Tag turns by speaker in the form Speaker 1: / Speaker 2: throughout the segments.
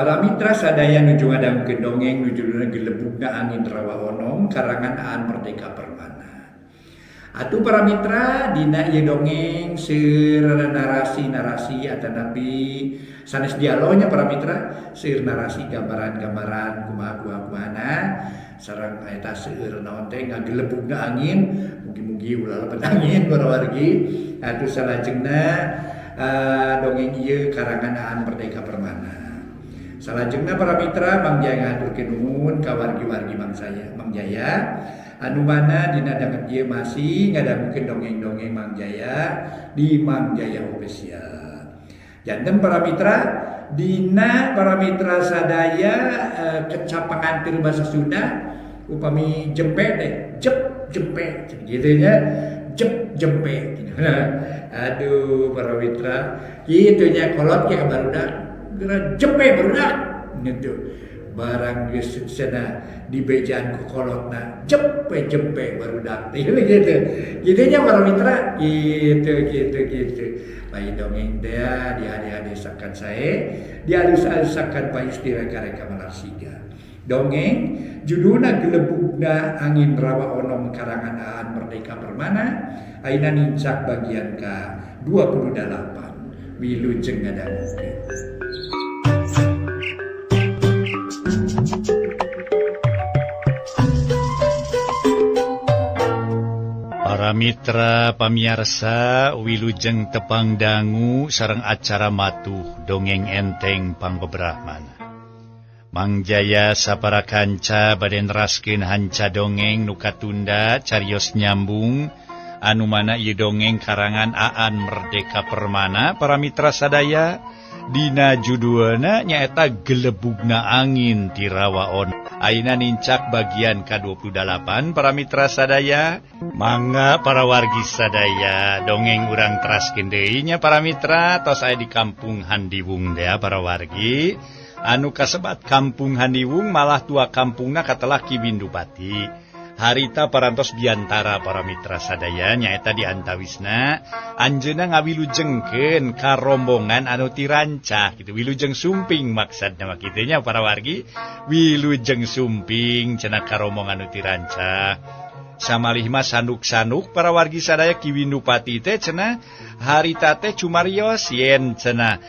Speaker 1: Para mitra sadaya nuju ngadangkeun dongeng nujuluna gelebugna angin rawa onom karangan Aan Merdeka Permana. Atuh para mitra dina ieu dongeng seueur narasi-narasi atanapi sanes dialognya para mitra seueur narasi gambaran-gambaran kumaha-kumahana sareng eta seueur naon teh ngagelebugna angin mugi-mugi ulah lepet angin para wargi. Atuh salajengna dongeng ieu karangan Aan Merdeka Permana. Salajengna para mitra Mang Jaya ngaturkeun nuhun ka wargi-wargi Mang Jaya anu mana dina danget ieu masih ngadamukeun dongeng-dongeng Mang Jaya di Mang Jaya Official. Janten para mitra dina para mitra sadaya kecapangan tir basa Sunda upami jempe teh jempe gitu nya jempe. Aduh para mitra kitu nya kolot ke barudak geura jempe barudak gitu. Barang geus cenah dibejaan ku kolotna jempe barudak gitu. Kitu nya para mitra gitu. Bayi dongeng teh diade-adesakan sae dialus-alusakan pa istirahat kareka manarsiga. Dongeng judulna Gelebugna Angin Rawa Onom karangan Aan Merdeka Permana ayeuna nincak bagian ke-28 wilujeng ngadangukeun.
Speaker 2: Para mitra pamiarsa wilujeng tepang dangu sareng acara matuh dongeng enteng pangbebrahmana. Mang Jaya sapara kanca bade neraskeun hanca dongeng nu katunda carios nyambung anu mana ieu dongeng karangan Aan Merdeka Permana para mitra sadaya dina judulna nyaeta Gelebugna Angin ti Rawa Onom. Ayeuna nincak bagian ke-28 para mitra sadaya. Mangga para wargi sadaya dongeng urang teraskeun deui nya para mitra tos aya di Kampung Handiwung dea para wargi. Anu kasebat Kampung Handiwung malah tua kampungna katelah Ki Windupati. Harita parantos diantara para mitra sadaya nyaeta di antawisna anjeunna ngawilujengkeun ka rombongan anu ti rancah gitu. Wilujeng sumping maksudna mah kitu nya para wargi. Wilujeng sumping cenah ka rombongan anu ti rancah. Samalih mah sanduk-sanduk para wargi sadaya Ki Windupati teh cenah harita teh cumarios yen cenah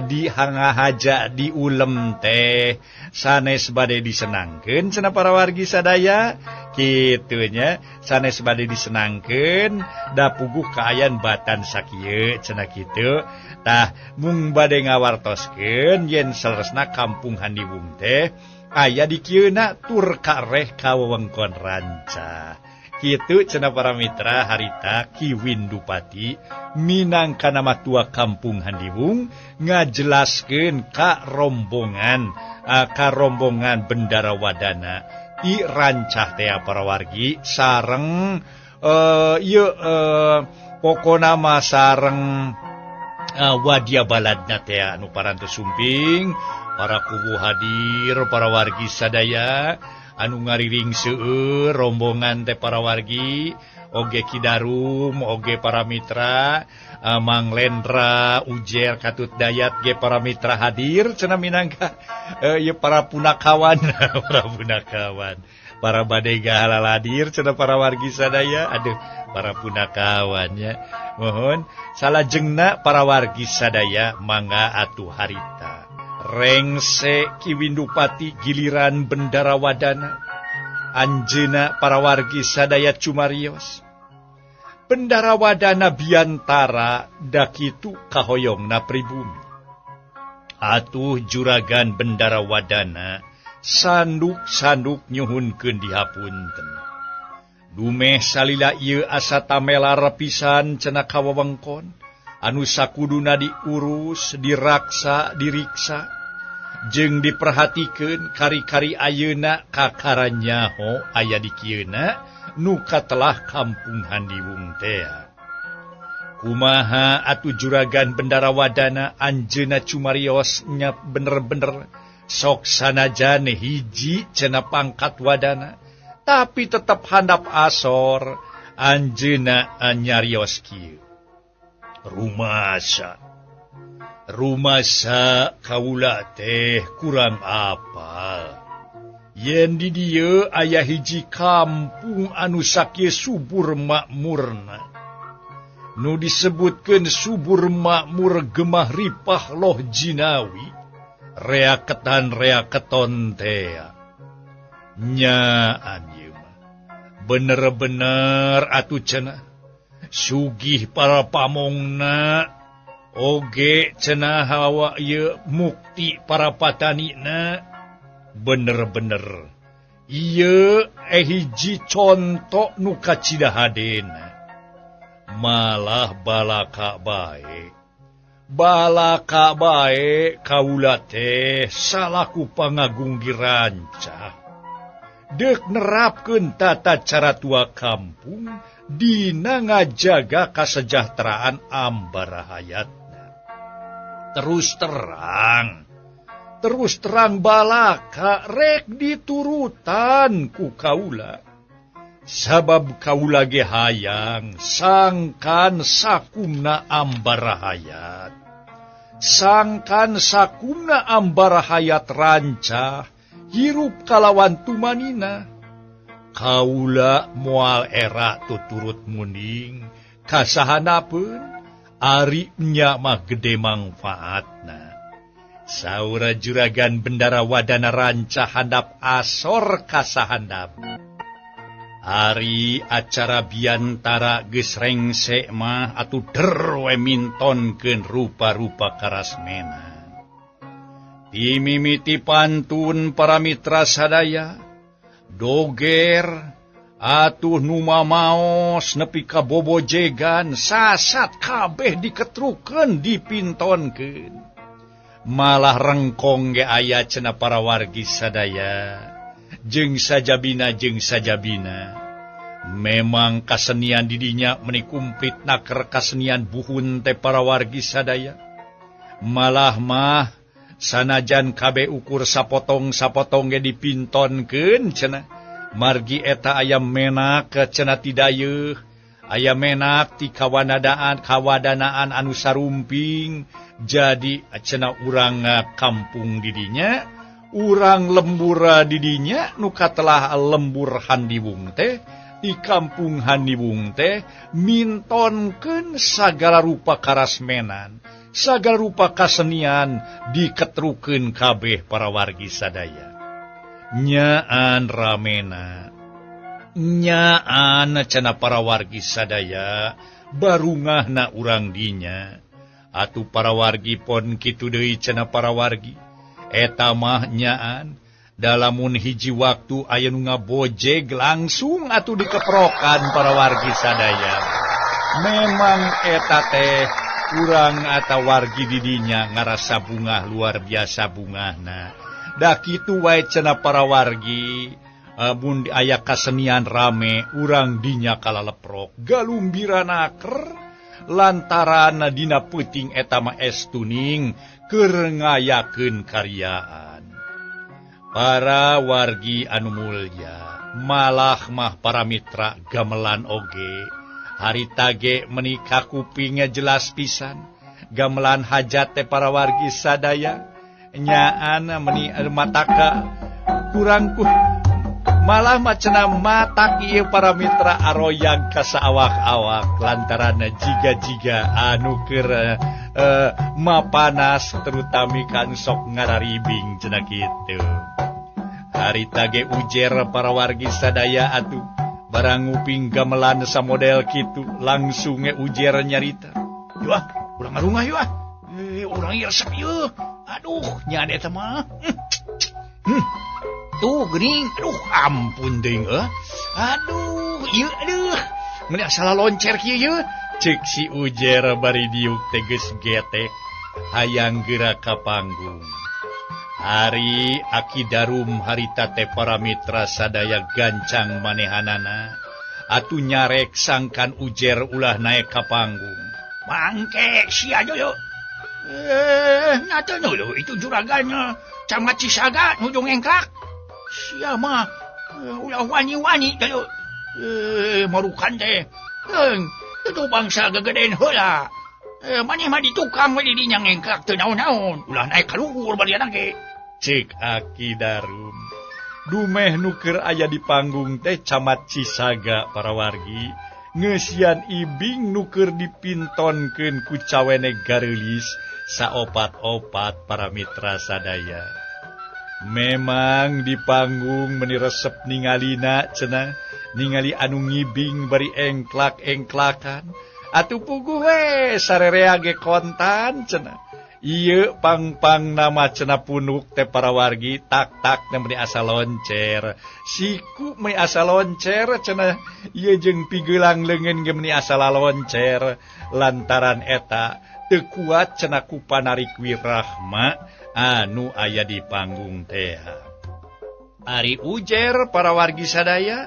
Speaker 2: dihangahaja diulem teh sanes bade disenangkeun cenah para wargi sadaya kitu nya sanes bade disenangkeun da puguh kaayan batan sakieu cenah kitu. Tah mung bade ngawartoskeun yen salesna Kampung Handiwung teh aya di kieuna tur kareh ka wewengkon rancah. Kitu cenah para mitra harita Ki Windupati minangka nama tua Kampung Handiwung ngajelaskeun ka rombongan Bendara Wadana ti rancah teh para wargi sareng pokona mah sareng wadia baladna teh anu parantos sumping para kubu hadir para wargi sadaya anu ngariring seueur rombongan teh para wargi oge Ki Darum oge para mitra Mang Lendra Ujer Katut Dayat ge para mitra hadir cenah minangka ieu para punakawan para badega halal hadir cenah para wargi sadaya. Aduh para punakawan nya mohon salajengna para wargi sadaya mangga atuh harita rengse Ki Windupati giliran Bendara Wadana anjeuna para wargi sadaya cumarios. Bendara Wadana biantara da kitu kahoyongna pribumi. Atuh juragan Bendara Wadana sanduk-sanduk nyuhunkeun dihapunten. Dumeh salila ieu asa tamela repisan cenah ka wewengkon anu sakuduna diurus diraksa diriksa jeung diperhatikeun kari-kari ayeuna kakaranyaho aya di kieuna nu katelah Kampung Handiwung teh. Kumaha atuh juragan Bendara Wadana anjeunna cumarios nya bener-bener sok sanajan hiji cenah pangkat Wadana tapi tetep handap asor anjeunna nyarios kieu. Rumasa Rumasa kaula teh kurang apal. Yen di dieu aya hiji kampung anu sakieu subur makmurna. Nu disebutkeun subur makmur gemah ripah loh jinawi. Reaketan teh. Nyaan ieu mah. Bener-bener atuh cenah. Sugih para pamongna. Oge cenah hawa ieu mukti para patanina. Bener-bener. Ieu hiji contoh nu kacidahadena. Malah balaka bae. Balaka bae kaula teh salaku pangagung dirancah. Deuk nerapkeun tata cara tua kampung dina ngajaga kasejahteraan ambarahayatna. Terus terang balaka rek diturutan ku kaula. Sabab kaula ge hayang sangkan sakumna ambarahayat. Sangkan sakumna ambarahayat rancah hirup kalawan tumanina. Kaula moal era tuturut muning kasahanapeun ari nya mah gede manfaatna. Saura juragan bendara wadana rancah handap asor kasahandap. Ari acara biantara geus rengsek mah atuh der we mintonkeun rupa-rupa karasmena. Dimimiti pantun para mitra sadaya, doger atuh nu mamaos nepi ka bobojegan sasat kabeh diketrukeun dipintonkeun. Malah rengkong ge aya cenah para wargi sadaya. Jeung sajabina. Memang kasenian didinya menikumplit naker kasenian buhun teh para wargi sadaya. Malah mah sanajan kabe ukur sapotong ge dipintonkeun cenah. Margi eta aya menak cenah tidayeuh. Aya menak ti kawadanaan anu sarumping. Jadi cenah urang kampung didinya. Urang lembur didinya nuka telah lembur handiwung teh di kampung handiwung teh mintonkeun sagala rupa karasmenan, sagala rupa kasenian diketrukeun kabeh para wargi sadaya. Nyaan ramena, nyaan cenah para wargi sadaya barungahna urang dinya. Atuh para wargi pon kitu deui cenah para wargi. Eta mah nyaan dalamun hiji waktu aya nu ngabojeg langsung atuh dikeprokan para wargi sadaya. Memang eta teh urang eta wargi didinya ngarasa bungah luar biasa bungahna. Da kitu wae cenah para wargi mun aya kasenian rame urang dinya kalaleprok galumbiranaker lantaran dina peuting eta mah estuning keur ngayakeun karyaan. Para wargi anu mulya, malah mah para mitra gamelan oge, harita ge menika kupingnya jelas pisan. Gamelan hajat teh para wargi sadaya, nyaan meni mataka kurang malah macana matak ieu para mitra aroyang ka saawak-awak lantaran jiga-jiga anu keur mapanas terutami kan sok ngararibing cenah kitu. Harita ge ujer para wargi sadaya atuh barang nguping gamelan samodel kitu langsung ge ujer nyarita. Yuah, urang ngarungah yuah. Urang ieu resep ieu. Aduh, nya eta mah. Tuh geuning, aduh ampun deung Aduh, ieu aduh. Mun salah loncer kieu ieu, ceuk si ujer bari diuk teh geus getek hayang geura ka panggung. Hari akidarum harita teh para mitra sadaya gancang manehanana atuh nyarek sangkan ujer ulah naek ka panggung. Mangke sia yo. Nyata dulu itu juragannya Camat Cisaga nujung engkrak. Sia mah ulah wani-wani dulu. Marukan teh. Itu bangsa gegedein heula.
Speaker 3: Maneh mah ditukang we di dinya ngengkak teu naon-naon. Ulah naik ka luhur bari anak ge.
Speaker 2: Cek Aki Darum. Dumeh nuker aya di panggung teh Camat Cisaga para wargi. Ngesian ibing nuker dipintonkeun ku cawene gareulis saopat-opat para mitra sadaya. Memang di panggung meni resep ningalina cenah, ningali anu ngibing bari engklak-engklakan. Atuh puguh we sarerea ge kontan cenah. Ieu pang-pang nama cenah punuk teh para wargi tak-tak meni asa loncer. Siku meni asa loncer cenah. Ieu jeung pigeulang leungeun ge meni asa laloncer. Lantaran eta teu kuat cenah ku panarik wirahma anu aya di panggung teh. Ari ujer para wargi sadaya.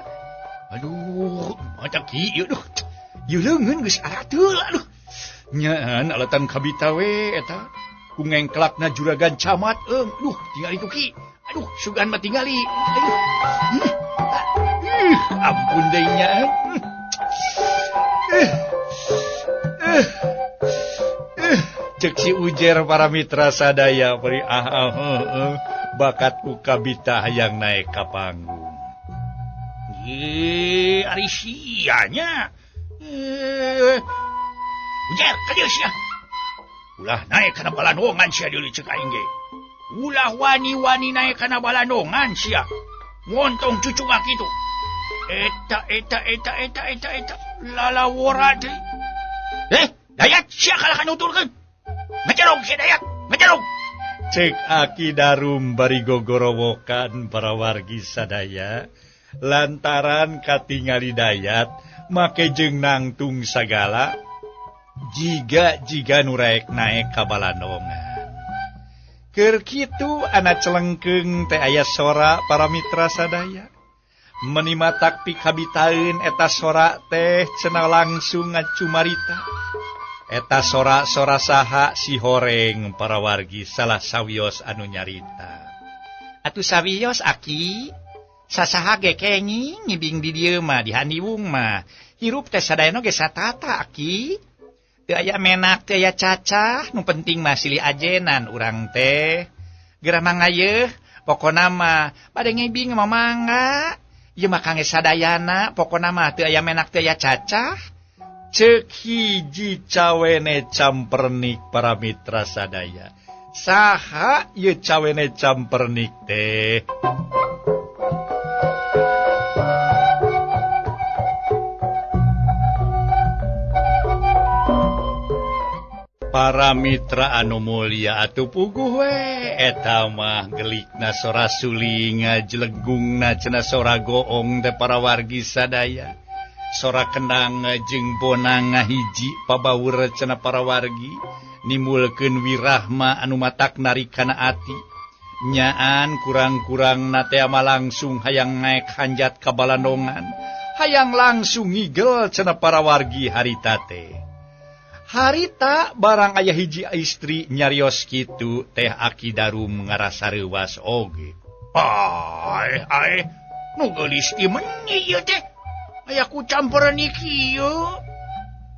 Speaker 3: Aduh, macam kieu duh. Ieu leungeun geus arateul aduh.
Speaker 2: Nyaan alatan kabita we eta. Ku ngengklakna juragan camat duh tingali tuh ki.
Speaker 3: Aduh, sugan mah tingali.
Speaker 2: Ampun deui nya. Cek si ujer para mitra sadaya beri bakatku kabita hayang naik ka panggung.
Speaker 3: Ari sianya. Ujar ka dieu sia. Ulah naik kana balanongan sia deui cek aing ge. Ulah wani-wani naik kana balanongan sia. Montong cucu ka kitu. Eta lalawora deui. Dayat sia kalah nuturkeun. Ngajarong si Dayat, ngajarong.
Speaker 2: Cek Aki Darum bari gogorowokan para wargi sadaya. Lantaran katingali Dayat, make jeung nangtung sagala. Jiga nuraek naik ka balanongan. Keur kitu ana celengkeung teh aya sora para mitra sadaya. Meni matak pikabitaeun eta sora teh cenah langsung ngacumarita. Eta sora-sora saha si horeng para wargi salah sawios anu nyarita.
Speaker 3: Atuh sawios Aki, sasaha ge kenging ngibing di dieu mah di handiwung mah. Hirup teh sadayana ge satata Aki. Teu aya menak teu aya cacah, nu penting mah silih ajenan urang teh. Geura mangayeuh, pokona mah bade ngibing mah mangga. Ieu mah kangge sadayana, pokona mah teu aya menak teu aya cacah. Cek hiji cawene campernik para mitra sadaya. Saha ye cawene campernik teh? Para mitra anu mulia atuh puguh we eta mah gelikna sora suling jelengungna cenah sora goong teh para wargi sadaya. Sora kendang jeung bonang hiji pabaur cenah para wargi nimbulkeun wirahma anu matak narikana ati. Nyaan kurang-kurang nate ama langsung hayang naik hanjat ka balanongan, hayang langsung ngigel cenah para wargi harita teh. Harita barang aya hiji istri nyarios kitu teh Aki Darum ngarasa reuwas oge. Ai, nu geulis ieu meuni ieu teh. Aya ku campuran ieu.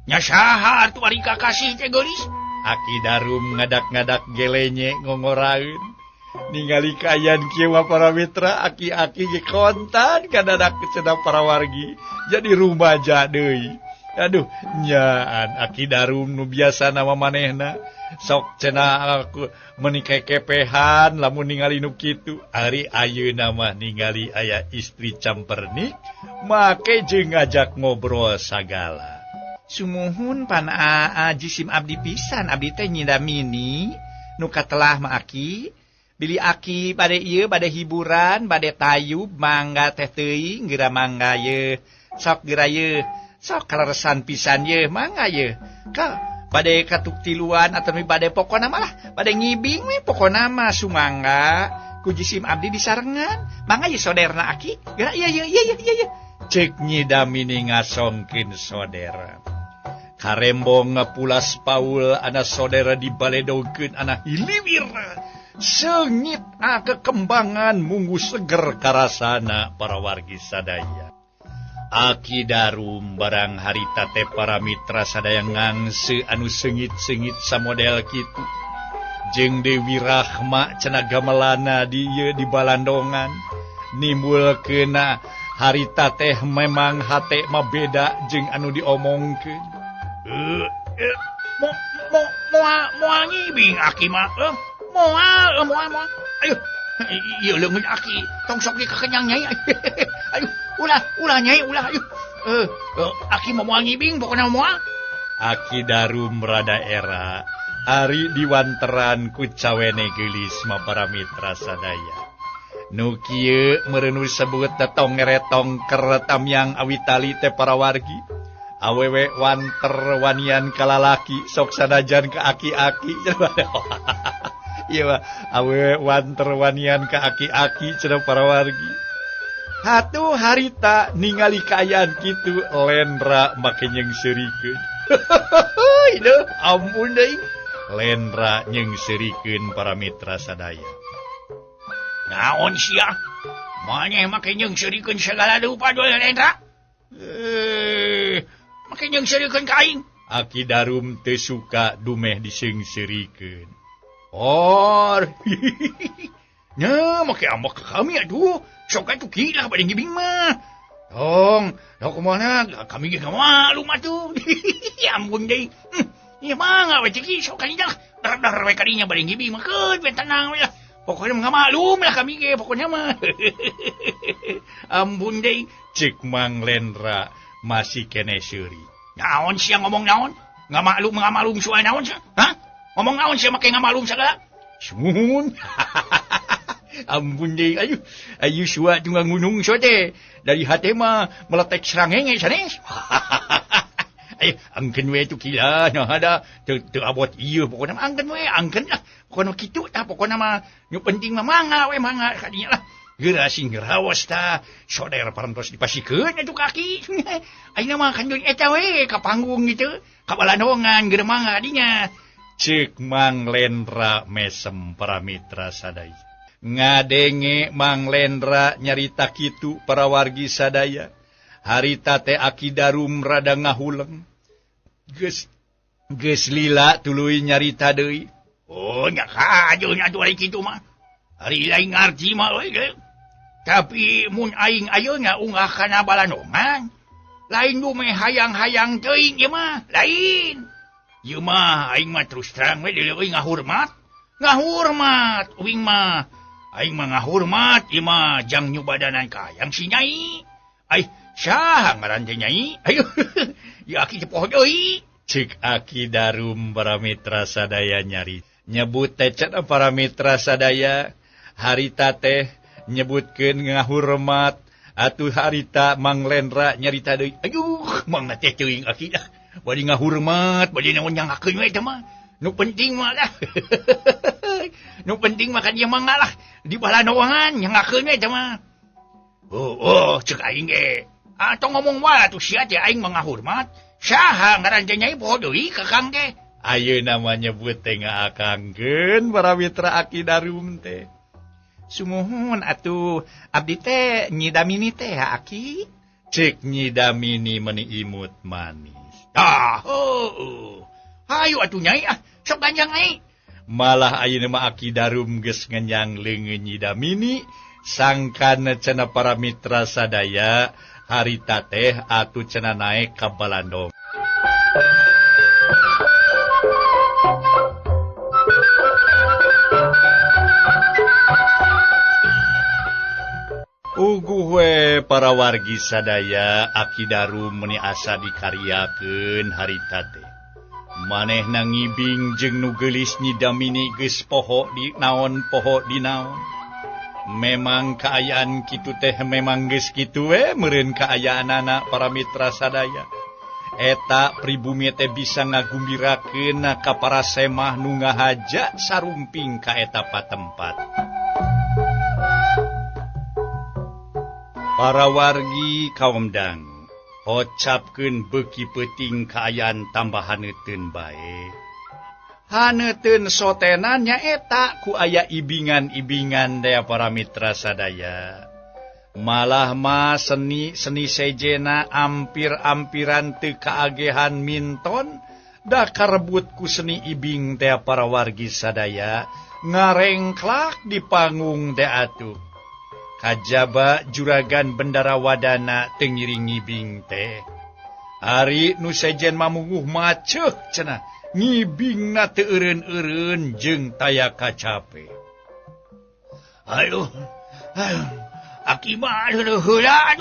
Speaker 3: Nya saha atuh ari kakasih teh geulis?
Speaker 2: Aki Darum ngadak-ngadak gelenye ngongoraeun. Ningali kaayaan kieu para mitra, aki-aki ge kontan kadadak cenah para wargi. Jadi rumaja deui. Aduh, nyaan Aki Darum nu biasa nama manehna. Sok cenah aku menikah kepehan lamun ningali nu kitu. Ari ayeuna mah ningali aya istri campernik, make jeung ngajak ngobrol sagala.
Speaker 3: Sumuhun pan jisim abdi pisan, abdi teh nyindamini nu katelah mah Aki. Bili Aki bade ieu bade hiburan, bade tayub mangga teh teuing geura mangga ye. Sok geura ye. Sok kaleresan pisan ye mangga ye. Ka bade katuktiluan atau bade pokona malah bade ngibing we pokona mah sumangga ku jisim abdi disarengan. Mangga ye soderna Aki. Geura iya.
Speaker 2: Cek nyidamini ngasongkeun sodera. Karembong pulas Paul ana sodera dibaledogkeun ana hiliwir. Sengit kekembangan munggu seger karasana para wargi sadaya.
Speaker 3: Aki darum barang harita teh para mitra sadaya ngangse anu sengit-sengit samodel kitu. Jeung Dewi Rahma cenah gamelana di balandongan nimbul kena harita teh memang hate mah beda jeung anu diomongkeun. Moal ngibing aki mah. Moal. Ayo. Ieu leungeun aki tong sok ge kakenyang nyai. Ayo, ulah nyai, ulah ayo. Aki moal ngibing pokona moal. Aki darum rada era ari diwanteran ku cawene geulis mah para mitra sadaya. Nu kieu meureun disebut tetong ngeretong keretam yang awitali teh para wargi. Awewe wanter wanian kalalaki sok sanajan ke aki-aki. Iya mah awewe wanter wanian ke aki-aki cenah para wargi. Hatu harita ningali kaayaan kitu Lendra make nyeungseurikeun. Itu ampun deui. Lendra nyeungseurikeun para mitra sadaya. Naon sia? Maneh make nyeungseurikeun segala rupa doe Lendra? Make nyeungseurikeun ka aing. Aki darum teu suka dumeh diseungseurikeun. Nya make ambak ka kami atuh. Sok atuh gila bade ngibing mah. Tong kumaha kami ge malu mah tuh. Ampun deui. Ieu mah we ceki sok kalinya dar we kadinya bade ngibing mah keun we tenang we lah. Pokoknya mah malum lah kami ge pokoknya mah. Ampun deui cek Mang Lendra masih kene seuri. Naon sia ngomong naon? Ngamalum soal naon sia? Hah? Ngomong naon sia make ngamalum sagala? Sumun. Ampun deui ayu suat tunggang gunung sote. Dari hate mah meletek serangenge sanes. Ayo angkeun we tu kila nah ada teu abot ieu pokona angkeun we angkeun lah. Pokona kitu tah pokona mah nu penting mah mangga kadinya lah. Geura sing raos tah soder parantos dipasikeun atuh kaki. Ayeuna mah kanjung eta we ka panggung kitu ka balandongan geura mangga dinya. Ceuk Mang Lendra mesem para mitra sadaya. Ngadenge Mang Lendra nyarita kitu para wargi sadaya. Harita teh Aki darum rada ngahuleng. Geus lila tuluy nyarita deui. Oh nya kajeun atuh ari kitu mah. Ari lain ngarti mah we ge. Tapi mun aing ayeuna unggah kana balandongan, lain dumeh hayang-hayang teuing ieu mah, lain. Ieu mah aing mah terus terang we deui ngahormat. Ngahormat uing mah. Aing mah ngahormat ieu mah jang nyubadanan ka hayang si nyai. Ai saha ngaran teh nyai? Ayo. Ya aki cepoh deui. Cik Aki darum para mitra sadaya nyari. Nyebut teh cenah para mitra sadaya harita teh nyebutkeun ngahormat atuh harita Mang Lendra nyarita deui. Aduh, mangga teh teuing Aki dah. Bari ngahormat, bari naon nyangakeun we teh mah. Nu penting mah lah. Nu penting mah kan ieu mah lah di balandongan nyangakeun we teh mah. Oh, ceuk aing ge. Tong ngomong wae atuh sia teh aing mah ngahormat. Saha ngaran teh nyai poho deui ka Kang teh. Ayeuna mah nyebut teh ngaakangkeun para mitra Aki darum teh. Sumuhun atuh abdi teh nyidamini teh Aki. Cek nyidamini meuni imut manis. Hayu atuh nyai sok ganjang nyai. Malah ayeuna mah Aki darum geus ngenyang leungeun nyidamini sangkan cenah para mitra sadaya harita teh atuh cenah naek ka balandong. Uguh we para wargi sadaya Aki darum meuni asa dikaryakeun harita teh. Manehna ngibing jeung nu geulis nyidamini geus poho di naon. Memang kaayaan kitu teh memang geus kitu we meureun kaayaanana para mitra sadaya. Eta pribumi teh bisa ngagumbirakeun ka para semah nu ngahaja sarumping ka eta patempat. Para wargi kaum dangu, ocapkeun beuki peuting kaayaan tambah haneuteun bae. Haneuteun sotenan nyaeta ku aya ibingan-ibingan daya para mitra sadaya. Malah mah seni sejena ampir-ampiran teu kaagehan minton da karebut ku seni ibing teh para wargi sadaya ngarengklak di panggung teh atuh. Kajaba juragan Bendarawadana teu ngiring ngibing teh. Ari nu sejen mamunguh maceuh cenah ngibingna teu eureun-eureun jeung taya kacape. Aduh. Akibat heula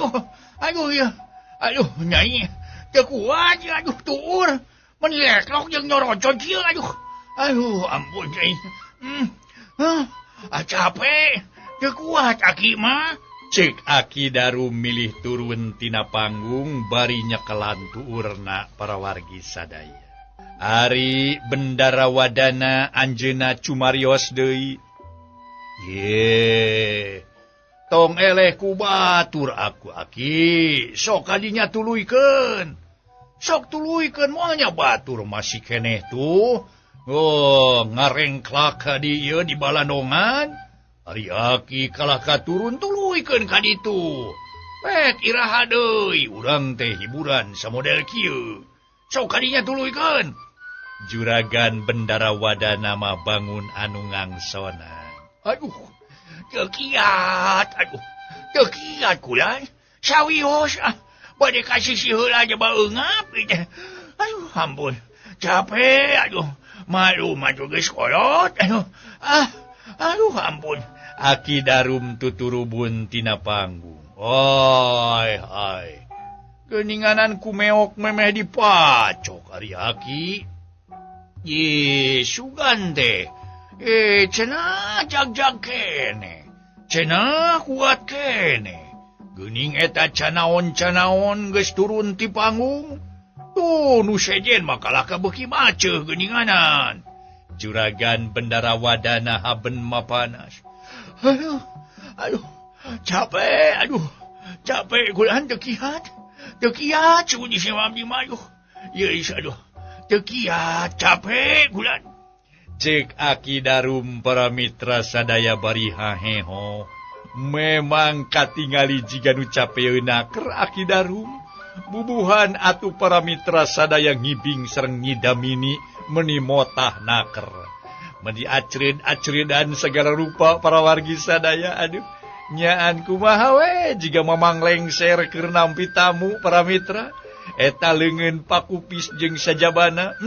Speaker 3: aduh ya. Aduh nyai teu kuat ya aduh tuur. Men leklok jeung nyorocon kieu aduh. Aduh ampun nyai. Capek. Teu kuat aki mah. Cek Aki Darum milih turun tina panggung bari nyekelan tuurna para wargi sadaya. Ari Bendarawadana anjeunna cumarios deui. Ye. Tong eleh ku batur aku Aki. Sok kadinya tuluykeun. Sok tuluykeun moalnya batur masih keneh tuh. Oh, ngarengklak ka dieu di balandongan. Ari Aki kalah katurun tuluykeun ka ditu. Pet iraha deui urang teh hiburan samodel kieu. Sok kadinya tuluykeun. Juragan Bendarawadana mah bangun anu ngangsonan. Aduh, teu kiat, teu kiat kulan. Sawios bade kasih heula aja baeungap. Aduh, ampun. Capek, aduh. Malu geus kolot. Aduh, ampun. Aki Darum tuturubun tina panggung. Oi. Geuninganan kumeok memeh dipacok ari Aki. Ye, sugan teh. Cenah jag kene. Cenah kuat kene. Geuning eta canaon geus turun ti panggung. Tuh, nu sejen makalah kabeuki maceuh geuninganan. Juragan Bendarawadana haben mapanas. Aduh, capek kulan teu kiat sunyi semam di mayu. Yeus aduh, teu kiat, capek kulan. Cek Aki Darum para mitra sadaya bari haheho. Memang katingali jiga nu capeuna keur Aki Darum. Bubuhan atuh para mitra sadaya ngibing sareng ngidamini meni motah naker. Meni acrid-acridan segala rupa para wargi sadaya. Aduh, nyaan kumaha we jiga mamang lengser keur nampi tamu para mitra. Eta leungeun pakupis jeung sajabana.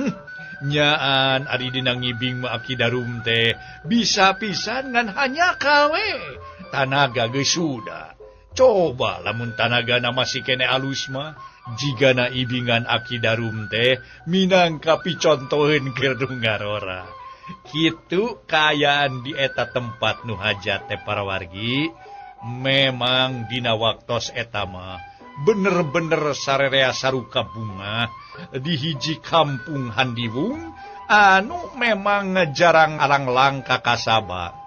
Speaker 3: Nyaan ari dina ngibing mah Aki Darum teh bisa pisan ngan hanya kawe. Tanaga geus suda. Coba lamun tanagana masih kene alus mah jigana ibingan Aki Darum teh minangka picontoheun keur ngarora. Kitu kaayaan di eta tempat nu hajat teh para wargi. Memang dina waktos eta mah bener-bener sarerea saruka bunga di hiji kampung handiwung anu memang jarang alang-lang kakasaba.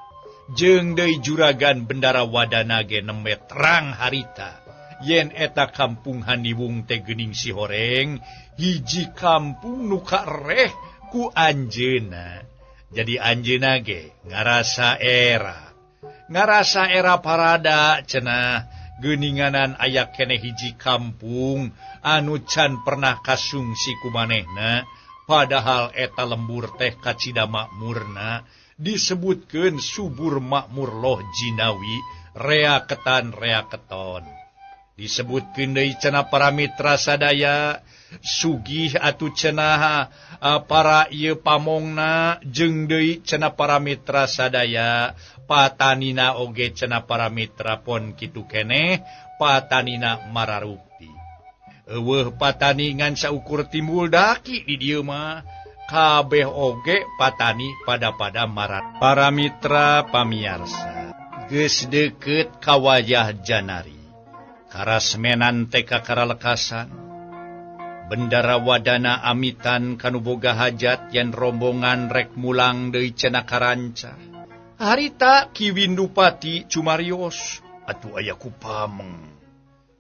Speaker 3: Jeung deui juragan Bendarawadana ge nembe terang harita yen eta kampung handiwung teh geuning si horeng hiji kampung nu kareh ku anjeunna. Jadi anjeunna ge ngarasa era parada cenah geuninganan aya keneh hiji kampung anu can pernah kasungsi ku manehna padahal eta lembur teh kacida makmurna disebutkeun subur makmur loh jinawi rea keton disebutkeun deui cenah para mitra sadaya sugih atuh cenah para ieu pamongna jeung deui cenah para mitra sadaya patanina oge cenah para mitra pon kitu keneh patanina mararukti. Eueuh patani ngan saukur timbul daki di dieu mah kabeh oge patani pada marat. Para mitra pamiarsa geus deukeut ka wayah Janari karasmenan teh kakaralekasan. Bendarawadana amitan kanu boga hajat yen rombongan rek mulang deui cenah karanca. Harita Ki Windupati cumarios atuh aya ku pameng.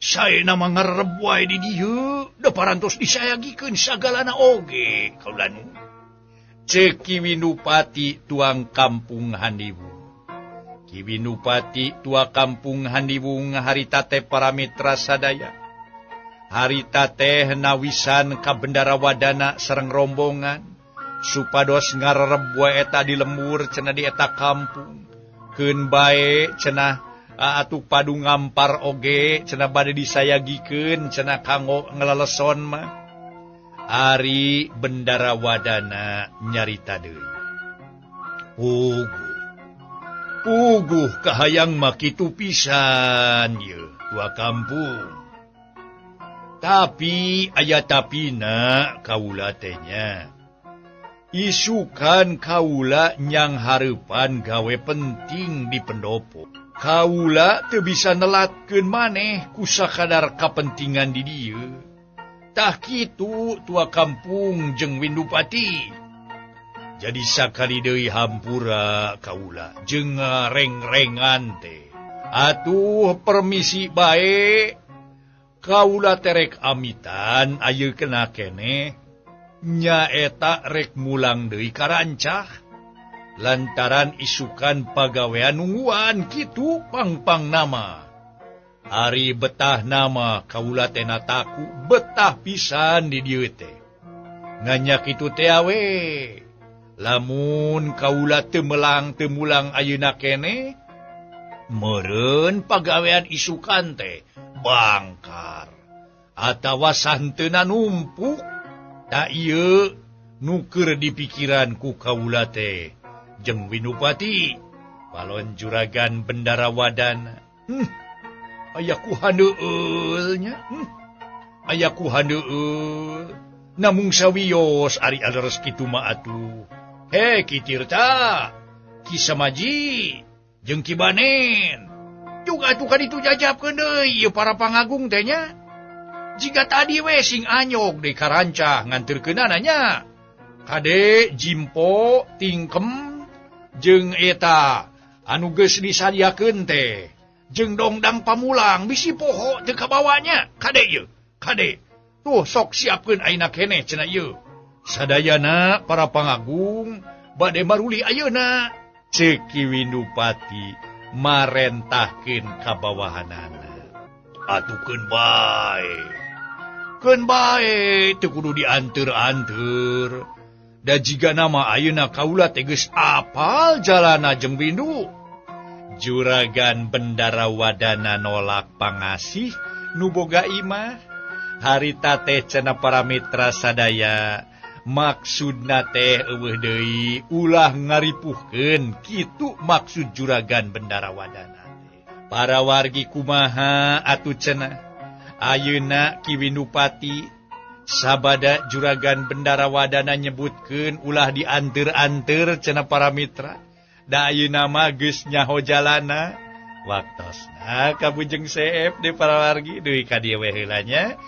Speaker 3: Saena mangarep wae di dieu da parantos disayagikeun sagalana oge kaulanu. Cek Ki Windupati tuang kampung handiwung. Ki Winupati tua kampung Handiwung harita teh para mitra sadaya. Harita teh nawisan ka Bendarawadana sareng rombongan supados ngarereb wae eta di lembur cenah di eta kampung. Keun bae cenah atuh padu ngampar oge cenah bade disayagikeun cenah kanggo ngeleleson mah. Ari Bendarawadana nyarita deui. Puguh kahayang makitu pisan ye tua kampung. Tapi aya tapina kaula teh nya. Isukan kaula nyang hareupan gawe penting di pendopo. Kaula teu bisa nelatkeun maneh ku sakadar kapentingan di dieu. Tah kitu tua kampung jeung Winupati. Jadi sakali deui hampura kaula jeung reng-rengan teh. Atuh permisi bae. Kaula terek amitan ayeuna kena keneh nyaeta rek mulang deui ka Rancah lantaran isukan pagawean nungguan kitu pangpang nama. Ari betah nama kaula teh nataku betah pisan di dieu teh. Nganya kitu teh awe. Lamun kaula teu mulang ayeuna keneh meureun pagawean isukan teh bangkar atawa santeuna numpuk. Tak ieu nu keur dipikiran ku kaula teh jeung Winupati balon juragan Bendarawadana. Aya ku handeueul nya. Aya ku handeueul. Namung sawios ari aleres kitu mah atuh. Ki Tirta, Ki Samaji, jeung Ki Banen. Juga atuh ka ditu jajabkeun deui ieu para pangagung teh nya. Jika tadi we sing anyog di ka Rancah nganterkeunana nya. Kade Jimpo, Tingkem, jeung eta anu geus disadiakeun teh. Jeung dongdang pamulang bisi poho teu kabawanya. Kade ieu? Kade. Tuh sok siapkeun ayeuna keneh cenah ieu. Sadayana para pangagung bade maruli ayeuna. Ceuk Ki Winupati marentahkeun ka bawahanana. Atukeun bae. Keun bae teu kudu dianteur-anteur. Da jiga nama ayeuna kaula teh geus apal jalana jeung Windu. Juragan Bendarawadana nolak pangasih nu boga imah. Harita teh cenah para mitra sadaya maksudna teh eueuh deui ulah ngaripuhkeun kitu maksud Juragan Bendarawadana teh. Para wargi kumaha atuh cenah ayeuna Ki Winupati sabada Juragan Bendarawadana nyebutkeun ulah dianteur-anteur cenah para mitra. Da ayeuna mah geus nyaho jalana. Waktosna kabujeng seep di para wargi deui ka dieu we heula nya.